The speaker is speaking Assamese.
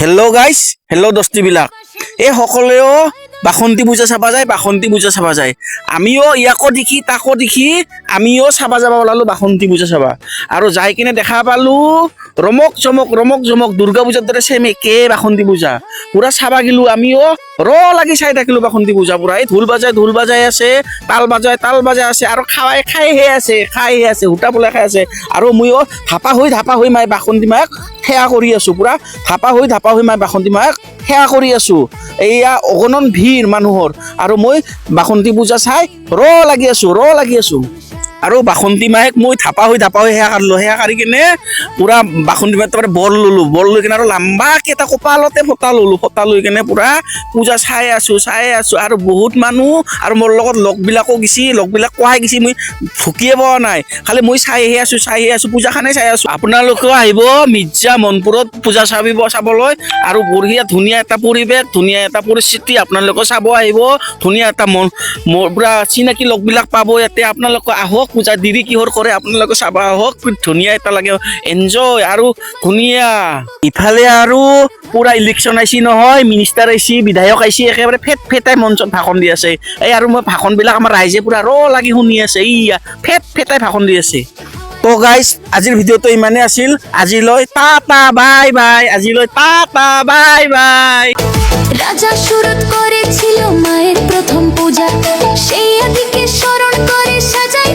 Hello' guys, hello' দস্তিবিলাক। এই সকলেও বাসন্তী পূজা চাবা যায়, বাসন্তী পূজা চাবা যায়। আমিও ইয়াকো দেখি তাকো দেখি আমিও চাবা যাব ওলালো বাসন্তী পূজা চাবা। আৰু যাই কিনে দেখা পালো ৰমক জমক দুৰ্গা পূজাৰ দৰে ছেম একে বাসন্তী পূজা। পুৰা চাবা গিলো আমিও লাগি চাই থাকিলো বাসন্তী পূজা পুৰা। এই ঢোল বাজাই আছে, তাল বাজাই আছে, আৰু খাইহে আছে হুটা পলাই খাই আছে। আৰু মইও ধাপা হৈ মাই বাসন্তী মাক সেৱা কৰি আছো, পুৰা ধাপা হৈ মাই বাসন্তী মাক সেৱা কৰি আছো। এইয়া অগণন ভিৰ মানুহৰ, আৰু মই বাসন্তী পূজা চাই লাগি আছো। আৰু বাসন্তী মায়েক মই ধাপা হৈ সেৱা কাঢ়ি কিনে পুৰা বাসন্তী মায়েক তাৰমানে বৰ লৈ কিনে আৰু লাম্বাকে এটা কপালতে ফটা লৈ কিনে পুৰা পূজা চাই আছো। আৰু বহুত মানুহ, আৰু মোৰ লগত লগবিলাক কোৱাই গেছি, মই ঢুকিয়ে পোৱা নাই। খালি মই চাইহে আছো পূজাখনে চাই আছো। আপোনালোকেও আহিব মিৰ্জা মনপুৰত পূজা চাবলৈ, আৰু বঢ়িয়া ধুনীয়া এটা পৰিৱেশ, ধুনীয়া এটা পৰিস্থিতি। আপোনালোকে চাব আহিব, ধুনীয়া এটা পুৰা চিনাকি লগবিলাক পাব ইয়াতে। আপোনালোকে আহক, পূজা দেৰি কিহৰ কৰে, আপোনালোকে চাব আহক। ধুনীয়া এটা লাগে, এনজয় আৰু ধুনীয়া। ইফালে আৰু পুৰা ইলেকশ্যন আইছি নহয়, মিনিষ্টাৰ আইছি, বিধায়ক আইছি, একেবাৰে ফেটাই মঞ্চত ভাষণ দি আছে। এই আৰু মই ভাষণবিলাক আমাৰ ৰাইজে পুৰা লাগি শুনি আছে। ফেটাই ভাষণ দি আছে। তো গাইজ, আজিৰ ভিডিঅ'টো ইমানেই আছিল। আজিলৈ টাটা বাই বাই। ৰাজা শুৰু কৰেছিল মায়েৰ প্ৰথম পূজা, সেই আদিকে স্মৰণ কৰে সাজায়